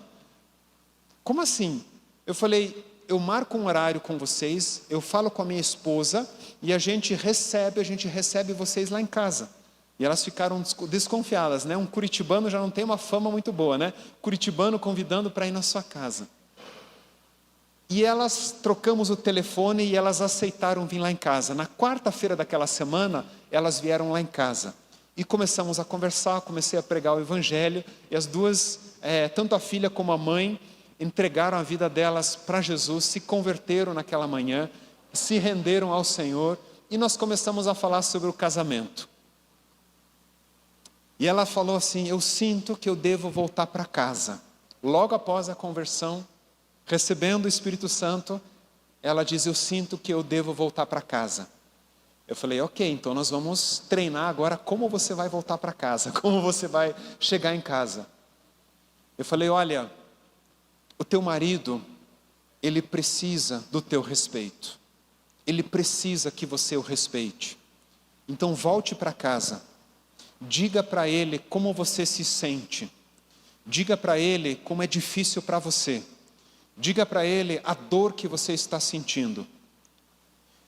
Como assim? Eu falei, eu marco um horário com vocês, eu falo com a minha esposa, e a gente recebe vocês lá em casa. E elas ficaram desconfiadas, né? Um curitibano já não tem uma fama muito boa, né? Curitibano convidando para ir na sua casa. E elas, trocamos o telefone e elas aceitaram vir lá em casa. Na quarta-feira daquela semana, elas vieram lá em casa. E começamos a conversar, comecei a pregar o evangelho, e as duas, tanto a filha como a mãe, entregaram a vida delas para Jesus, se converteram naquela manhã, se renderam ao Senhor, e nós começamos a falar sobre o casamento. E ela falou assim, eu sinto que eu devo voltar para casa. Logo após a conversão, recebendo o Espírito Santo, ela diz, eu sinto que eu devo voltar para casa. Eu falei, ok, então nós vamos treinar agora como você vai voltar para casa, como você vai chegar em casa. Eu falei, olha, o teu marido, ele precisa do teu respeito. Ele precisa que você o respeite. Então volte para casa. Diga para ele como você se sente. Diga para ele como é difícil para você. Diga para ele a dor que você está sentindo.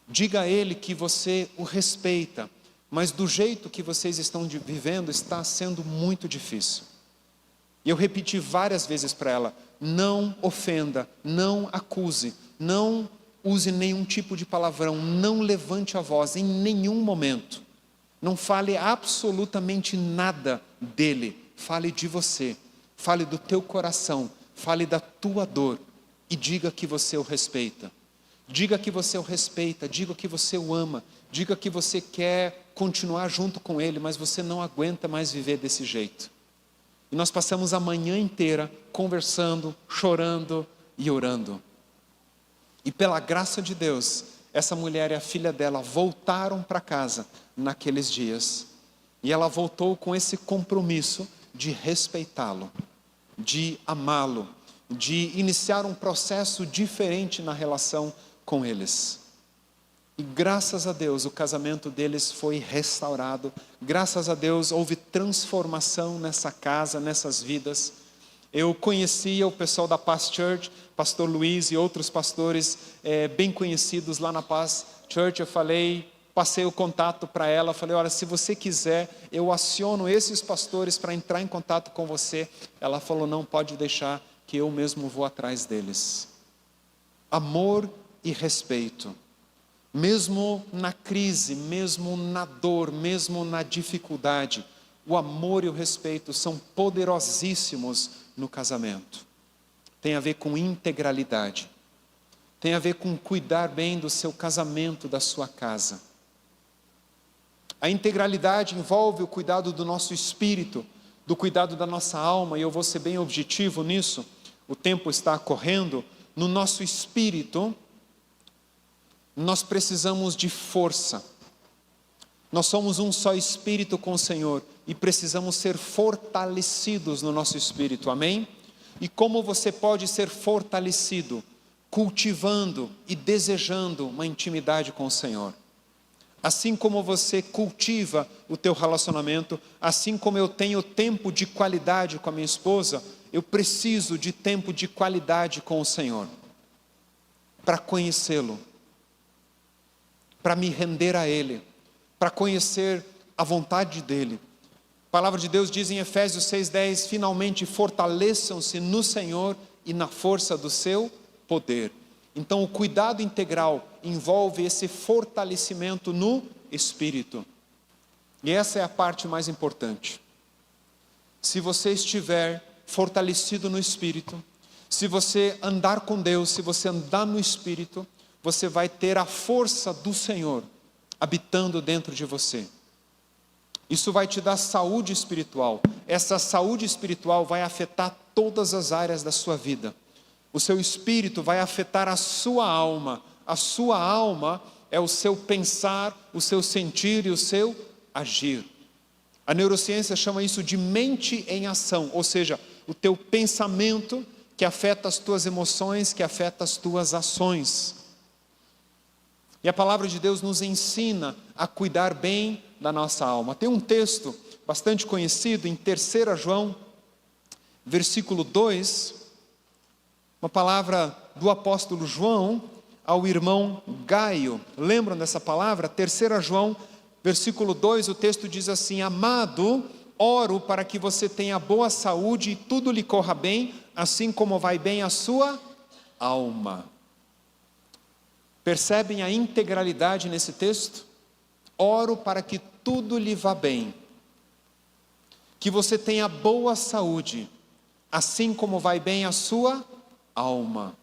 Diga a ele que você o respeita, mas do jeito que vocês estão vivendo está sendo muito difícil. E eu repeti várias vezes para ela, não ofenda, não acuse, não use nenhum tipo de palavrão, não levante a voz em nenhum momento. Não fale absolutamente nada dele, fale de você, fale do teu coração, fale da tua dor e diga que você o respeita. Diga que você o respeita, diga que você o ama, diga que você quer continuar junto com ele, mas você não aguenta mais viver desse jeito. E nós passamos a manhã inteira conversando, chorando e orando. E pela graça de Deus, essa mulher e a filha dela voltaram para casa naqueles dias. E ela voltou com esse compromisso de respeitá-lo, de amá-lo, de iniciar um processo diferente na relação com eles. E graças a Deus o casamento deles foi restaurado. Graças a Deus houve transformação nessa casa, nessas vidas. Eu conhecia o pessoal da Paz Church, pastor Luiz e outros pastores bem conhecidos lá na Paz Church. Eu passei o contato para ela, falei, olha, se você quiser, eu aciono esses pastores para entrar em contato com você. Ela falou, não, pode deixar que eu mesmo vou atrás deles. Amor e respeito. Mesmo na crise, mesmo na dor, mesmo na dificuldade, o amor e o respeito são poderosíssimos no casamento. Tem a ver com integralidade. Tem a ver com cuidar bem do seu casamento, da sua casa. A integralidade envolve o cuidado do nosso espírito, do cuidado da nossa alma, e eu vou ser bem objetivo nisso, o tempo está correndo. No nosso espírito, nós precisamos de força. Nós somos um só espírito com o Senhor e precisamos ser fortalecidos no nosso espírito, amém? E como você pode ser fortalecido? Cultivando e desejando uma intimidade com o Senhor. Assim como você cultiva o teu relacionamento, assim como eu tenho tempo de qualidade com a minha esposa, eu preciso de tempo de qualidade com o Senhor, para conhecê-lo, para me render a Ele, para conhecer a vontade dEle. A palavra de Deus diz em Efésios 6:10, finalmente fortaleçam-se no Senhor e na força do seu poder. Então o cuidado integral envolve esse fortalecimento no Espírito. E essa é a parte mais importante. Se você estiver fortalecido no Espírito, se você andar com Deus, se você andar no Espírito, você vai ter a força do Senhor, habitando dentro de você. Isso vai te dar saúde espiritual. Essa saúde espiritual vai afetar todas as áreas da sua vida. O seu espírito vai afetar a sua alma. A sua alma é o seu pensar, o seu sentir e o seu agir. A neurociência chama isso de mente em ação, ou seja, o teu pensamento que afeta as tuas emoções, que afeta as tuas ações. E a palavra de Deus nos ensina a cuidar bem da nossa alma. Tem um texto bastante conhecido em 3 João, versículo 2, uma palavra do apóstolo João ao irmão Gaio. Lembram dessa palavra? 3 João, versículo 2, o texto diz assim: amado, oro para que você tenha boa saúde e tudo lhe corra bem, assim como vai bem a sua alma. Percebem a integralidade nesse texto? Oro para que tudo lhe vá bem, que você tenha boa saúde, assim como vai bem a sua alma.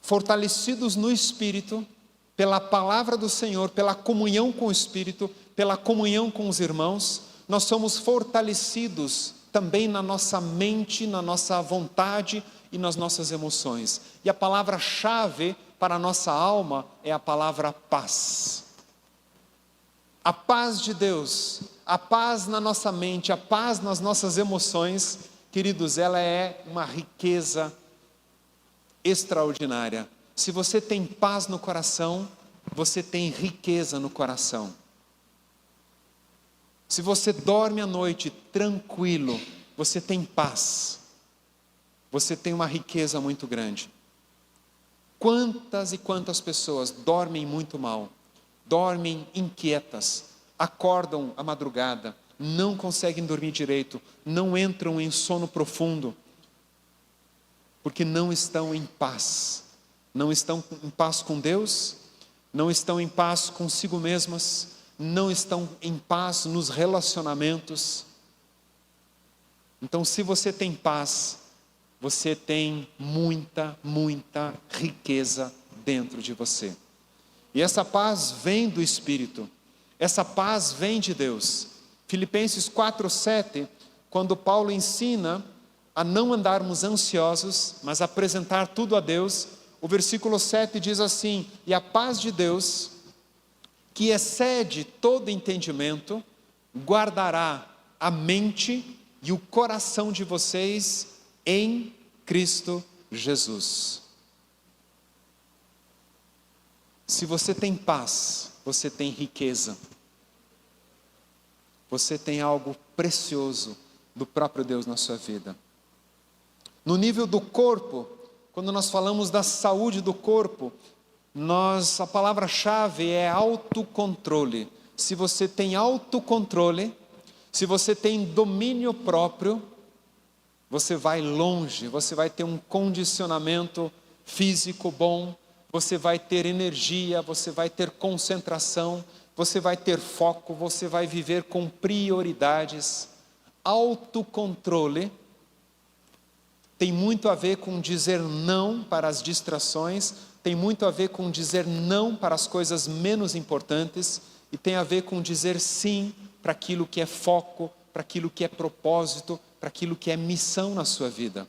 Fortalecidos no Espírito, pela palavra do Senhor, pela comunhão com o Espírito, pela comunhão com os irmãos, nós somos fortalecidos também na nossa mente, na nossa vontade e nas nossas emoções. E a palavra-chave para a nossa alma é a palavra paz. A paz de Deus, a paz na nossa mente, a paz nas nossas emoções, queridos, ela é uma riqueza extraordinária. Se você tem paz no coração, você tem riqueza no coração. Se você dorme à noite tranquilo, você tem paz. Você tem uma riqueza muito grande. Quantas e quantas pessoas dormem muito mal, dormem inquietas, acordam à madrugada, não conseguem dormir direito, não entram em sono profundo, porque não estão em paz. Não estão em paz com Deus, não estão em paz consigo mesmas, não estão em paz nos relacionamentos. Então, se você tem paz, você tem muita, muita riqueza dentro de você. E essa paz vem do Espírito, essa paz vem de Deus. Filipenses 4:7, quando Paulo ensina a não andarmos ansiosos, mas apresentar tudo a Deus, o versículo 7 diz assim: e a paz de Deus, que excede todo entendimento, guardará a mente e o coração de vocês em Cristo Jesus. Se você tem paz, você tem riqueza. Você tem algo precioso do próprio Deus na sua vida. No nível do corpo, quando nós falamos da saúde do corpo, a palavra-chave é autocontrole. Se você tem autocontrole, se você tem domínio próprio, você vai longe, você vai ter um condicionamento físico bom, você vai ter energia, você vai ter concentração, você vai ter foco, você vai viver com prioridades. Autocontrole tem muito a ver com dizer não para as distrações, tem muito a ver com dizer não para as coisas menos importantes, e tem a ver com dizer sim para aquilo que é foco, para aquilo que é propósito, para aquilo que é missão na sua vida.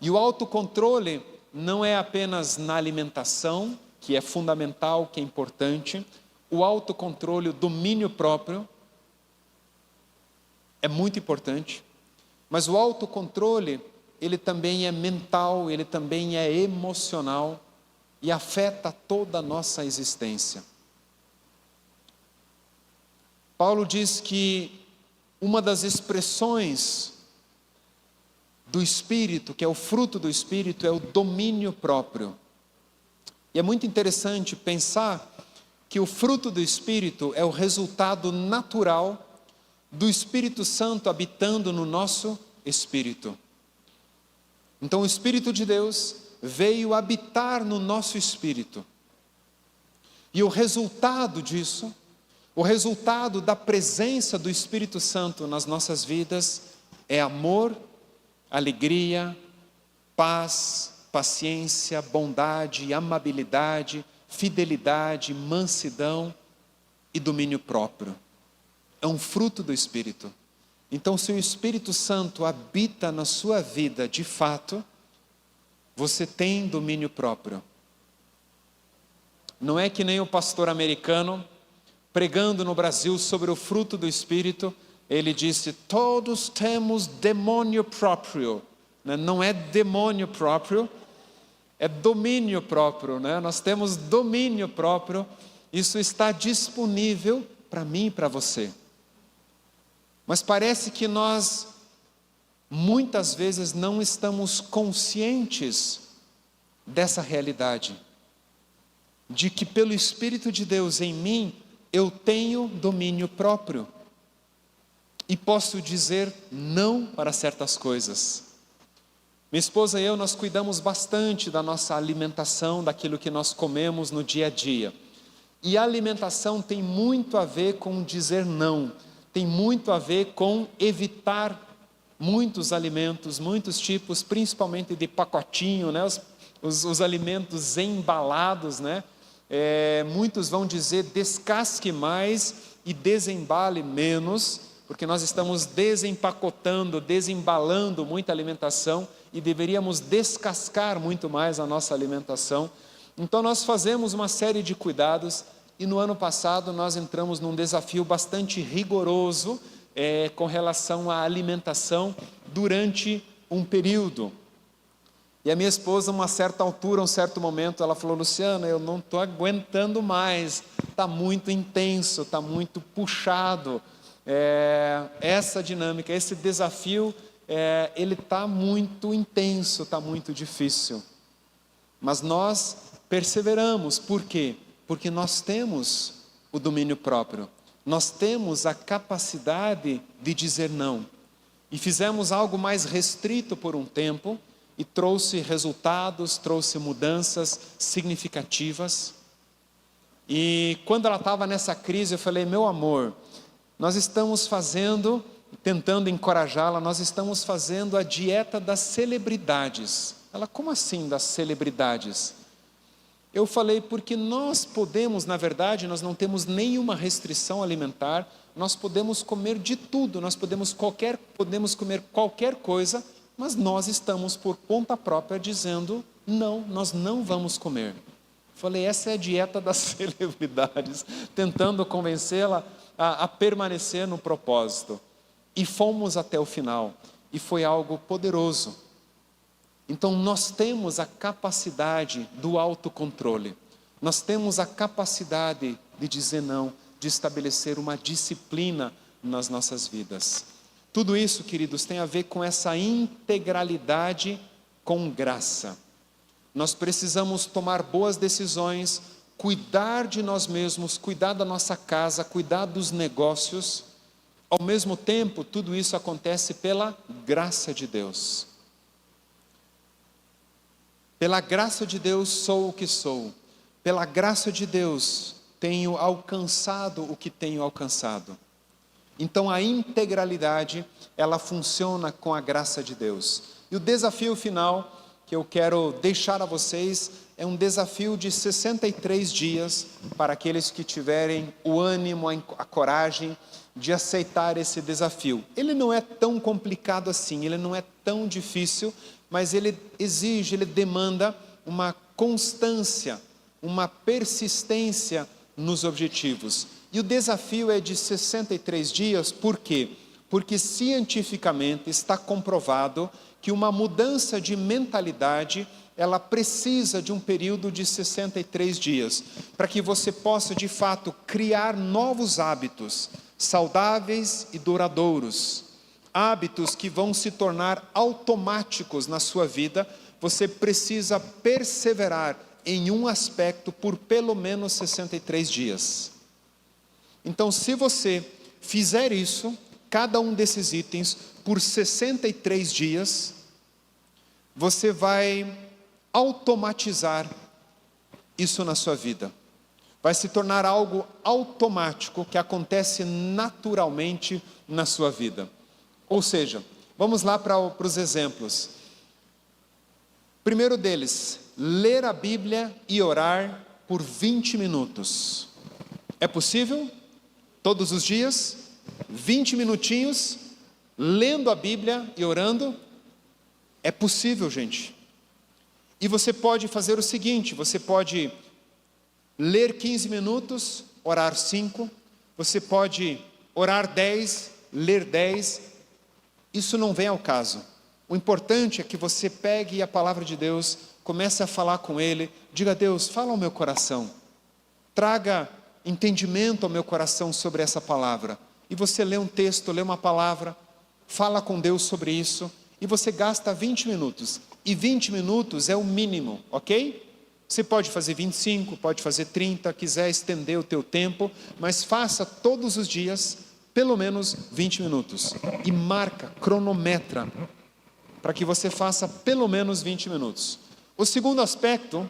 E o autocontrole não é apenas na alimentação, que é fundamental, que é importante. O autocontrole, o domínio próprio é muito importante, mas o autocontrole, ele também é mental, ele também é emocional e afeta toda a nossa existência. Paulo diz que uma das expressões do Espírito, que é o fruto do Espírito, é o domínio próprio. E é muito interessante pensar que o fruto do Espírito é o resultado natural do Espírito Santo habitando no nosso espírito. Então o Espírito de Deus veio habitar no nosso espírito. E o resultado disso, o resultado da presença do Espírito Santo nas nossas vidas é amor, alegria, paz, paciência, bondade, amabilidade, fidelidade, mansidão e domínio próprio. É um fruto do Espírito. Então, se o Espírito Santo habita na sua vida de fato, você tem domínio próprio. Não é que nem o pastor americano, pregando no Brasil sobre o fruto do Espírito, ele disse: todos temos demônio próprio. Não é demônio próprio, é domínio próprio. Nós temos domínio próprio, isso está disponível para mim e para você. Mas parece que nós, muitas vezes, não estamos conscientes dessa realidade, de que pelo Espírito de Deus em mim, eu tenho domínio próprio, e posso dizer não para certas coisas. Minha esposa e eu, nós cuidamos bastante da nossa alimentação, daquilo que nós comemos no dia a dia, e a alimentação tem muito a ver com dizer não, tem muito a ver com evitar muitos alimentos, muitos tipos, principalmente de pacotinho, os alimentos embalados, muitos vão dizer descasque mais e desembale menos, porque nós estamos desempacotando, desembalando muita alimentação e deveríamos descascar muito mais a nossa alimentação. Então nós fazemos uma série de cuidados, e no ano passado nós entramos num desafio bastante rigoroso com relação à alimentação durante um período. E a minha esposa, uma certa altura, um certo momento, ela falou: Luciana, eu não estou aguentando mais, está muito intenso, está muito puxado, essa dinâmica, esse desafio, ele está muito intenso, está muito difícil. Mas nós perseveramos, por quê? Porque nós temos o domínio próprio, nós temos a capacidade de dizer não, e fizemos algo mais restrito por um tempo, e trouxe resultados, trouxe mudanças significativas. E quando ela estava nessa crise, eu falei: meu amor, nós estamos tentando encorajá-la, nós estamos fazendo a dieta das celebridades. Ela: como assim das celebridades? Eu falei: porque nós podemos, na verdade, nós não temos nenhuma restrição alimentar, nós podemos comer de tudo, nós podemos comer qualquer coisa, mas nós estamos por conta própria dizendo: não, nós não vamos comer. Falei: essa é a dieta das celebridades, tentando convencê-la a permanecer no propósito. E fomos até o final, e foi algo poderoso. Então nós temos a capacidade do autocontrole, nós temos a capacidade de dizer não, de estabelecer uma disciplina nas nossas vidas. Tudo isso, queridos, tem a ver com essa integralidade com graça. Nós precisamos tomar boas decisões, cuidar de nós mesmos, cuidar da nossa casa, cuidar dos negócios. Ao mesmo tempo, tudo isso acontece pela graça de Deus. Pela graça de Deus sou o que sou. Pela graça de Deus tenho alcançado o que tenho alcançado. Então a integralidade, ela funciona com a graça de Deus. E o desafio final que eu quero deixar a vocês é um desafio de 63 dias para aqueles que tiverem o ânimo, a coragem de aceitar esse desafio. Ele não é tão complicado assim, ele não é tão difícil, mas ele demanda uma constância, uma persistência nos objetivos. E o desafio é de 63 dias, por quê? Porque cientificamente está comprovado que uma mudança de mentalidade, ela precisa de um período de 63 dias, para que você possa de fato criar novos hábitos, saudáveis e duradouros, hábitos que vão se tornar automáticos na sua vida. Você precisa perseverar em um aspecto por pelo menos 63 dias. Então, se você fizer isso, cada um desses itens, por 63 dias, você vai automatizar isso na sua vida. Vai se tornar algo automático que acontece naturalmente na sua vida. Ou seja, vamos lá para os exemplos. Primeiro deles, ler a Bíblia e orar por 20 minutos. É possível? Todos os dias? 20 minutinhos, lendo a Bíblia e orando? É possível, gente. E você pode fazer o seguinte, você pode ler 15 minutos, orar 5, você pode orar 10, ler 10, isso não vem ao caso. O importante é que você pegue a palavra de Deus, comece a falar com Ele, diga: Deus, fala ao meu coração, traga entendimento ao meu coração sobre essa palavra. E você lê um texto, lê uma palavra, fala com Deus sobre isso, e você gasta 20 minutos, e 20 minutos é o mínimo, ok? Você pode fazer 25, pode fazer 30, quiser estender o teu tempo, mas faça todos os dias, pelo menos 20 minutos, e marca, cronometra, para que você faça pelo menos 20 minutos. O segundo aspecto,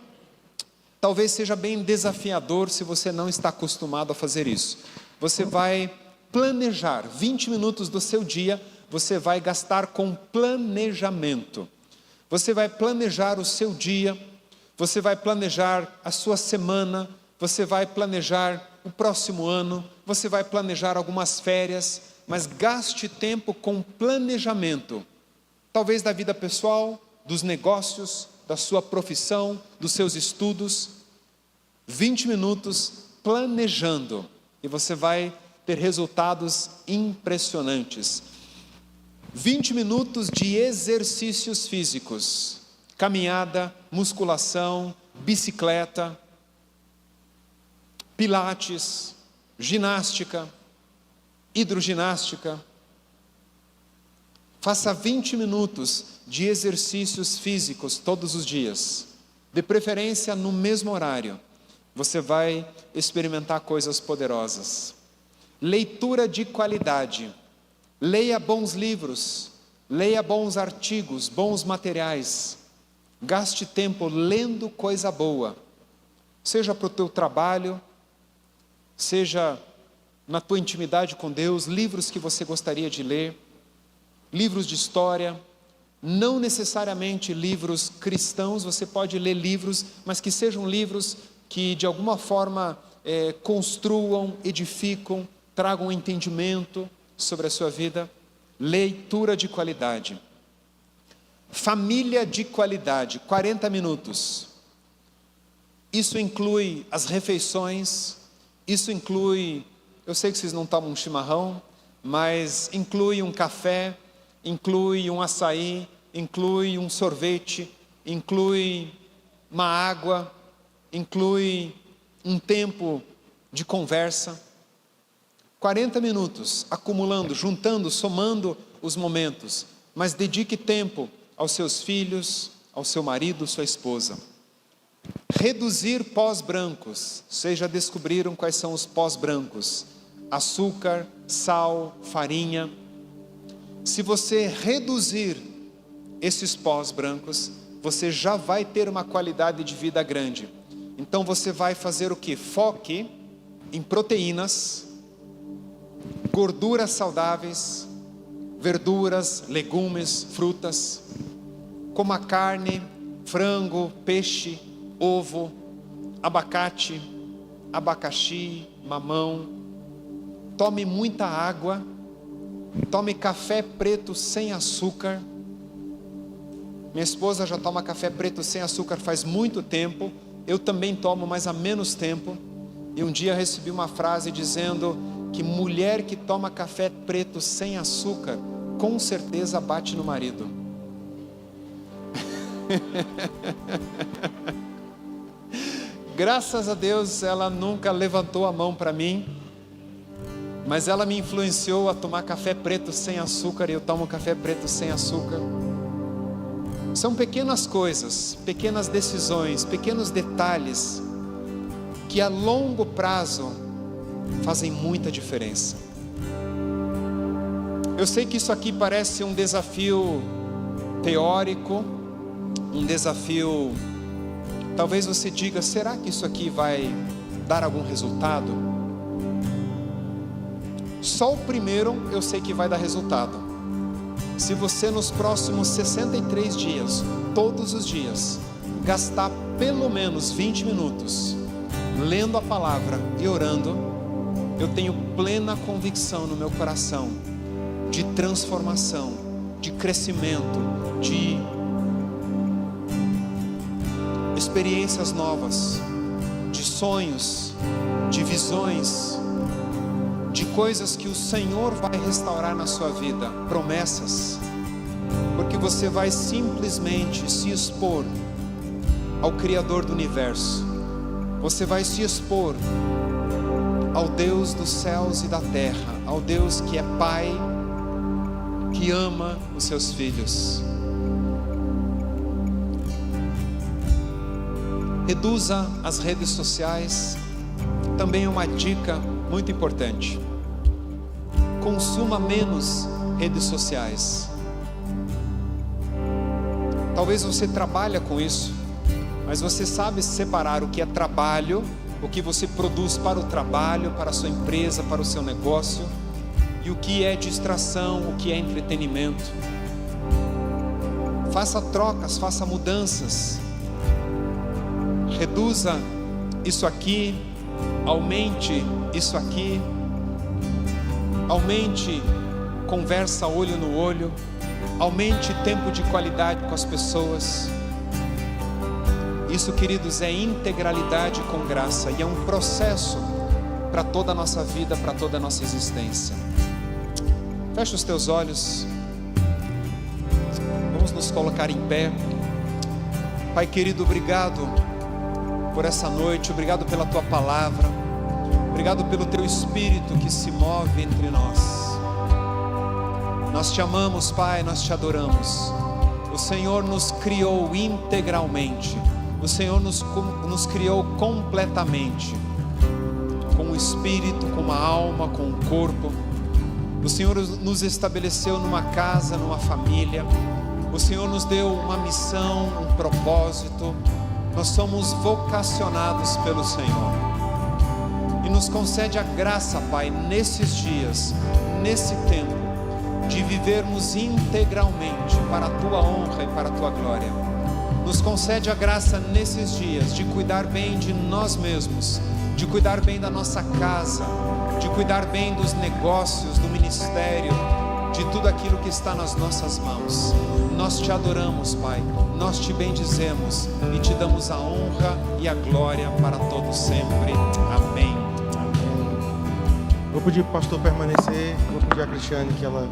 talvez seja bem desafiador se você não está acostumado a fazer isso. Você vai planejar 20 minutos do seu dia, você vai gastar com planejamento. Você vai planejar o seu dia, você vai planejar a sua semana, você vai planejar o próximo ano, você vai planejar algumas férias, mas gaste tempo com planejamento. Talvez da vida pessoal, dos negócios, da sua profissão, dos seus estudos. 20 minutos planejando e você vai ter resultados impressionantes. 20 minutos de exercícios físicos, caminhada, musculação, bicicleta, pilates, ginástica, hidroginástica. Faça 20 minutos de exercícios físicos todos os dias, de preferência no mesmo horário. Você vai experimentar coisas poderosas. Leitura de qualidade. Leia bons livros, leia bons artigos, bons materiais. Gaste tempo lendo coisa boa, seja para o teu trabalho, seja na tua intimidade com Deus, livros que você gostaria de ler, livros de história, não necessariamente livros cristãos, você pode ler livros, mas que sejam livros que de alguma forma construam, edificam, tragam entendimento sobre a sua vida. Leitura de qualidade. Família de qualidade, 40 minutos. Isso inclui as refeições, isso inclui, eu sei que vocês não tomam um chimarrão, mas inclui um café, inclui um açaí, inclui um sorvete, inclui uma água, inclui um tempo de conversa. 40 minutos, acumulando, juntando, somando os momentos, mas dedique tempo aos seus filhos, ao seu marido, sua esposa. Reduzir pós brancos, vocês já descobriram quais são os pós brancos? Açúcar, sal, farinha. Se você reduzir esses pós brancos, você já vai ter uma qualidade de vida grande. Então você vai fazer o que? Foque em proteínas, gorduras saudáveis, verduras, legumes, frutas. Coma carne, frango, peixe, ovo, abacate, abacaxi, mamão. Tome muita água. Tome café preto sem açúcar. Minha esposa já toma café preto sem açúcar faz muito tempo. Eu também tomo, mas há menos tempo. E um dia recebi uma frase dizendo que mulher que toma café preto sem açúcar, com certeza bate no marido. Graças a Deus ela nunca levantou a mão para mim, mas ela me influenciou a tomar café preto sem açúcar, e eu tomo café preto sem açúcar. São pequenas coisas, pequenas decisões, pequenos detalhes que a longo prazo fazem muita diferença. Eu sei que isso aqui parece um desafio teórico, um desafio, talvez você diga: será que isso aqui vai dar algum resultado? Só o primeiro eu sei que vai dar resultado. Se você nos próximos 63 dias todos os dias gastar pelo menos 20 minutos lendo a palavra e orando, eu tenho plena convicção no meu coração de transformação, de crescimento, de experiências novas, de sonhos, de visões, de coisas que o Senhor vai restaurar na sua vida, promessas, porque você vai simplesmente se expor ao Criador do universo, você vai se expor ao Deus dos céus e da terra, ao Deus que é Pai, que ama os seus filhos. Reduza as redes sociais, também é uma dica muito importante. Consuma menos redes sociais. Talvez você trabalhe com isso, mas você sabe separar o que é trabalho, o que você produz para o trabalho, para a sua empresa, para o seu negócio, e o que é distração, o que é entretenimento. Faça trocas, faça mudanças. Reduza isso aqui, aumente isso aqui, aumente conversa olho no olho, aumente tempo de qualidade com as pessoas. Isso, queridos, é integralidade com graça e é um processo para toda a nossa vida, para toda a nossa existência. Fecha os teus olhos, vamos nos colocar em pé. Pai querido, obrigado por essa noite, obrigado pela tua palavra, obrigado pelo teu Espírito que se move entre nós. Nós te amamos, Pai, nós te adoramos. O Senhor nos criou integralmente, o Senhor nos criou completamente, com o Espírito, com uma alma, com um corpo. O Senhor nos estabeleceu numa casa, numa família. O Senhor nos deu uma missão, um propósito. Nós somos vocacionados pelo Senhor. E nos concede a graça, Pai, nesses dias, nesse tempo, de vivermos integralmente para a Tua honra e para a Tua glória. Nos concede a graça nesses dias de cuidar bem de nós mesmos, de cuidar bem da nossa casa, de cuidar bem dos negócios, do ministério, de tudo aquilo que está nas nossas mãos. Nós te adoramos, Pai, nós te bendizemos e te damos a honra e a glória para todos sempre. Amém. Vou pedir para o pastor permanecer, vou pedir a Cristiane que ela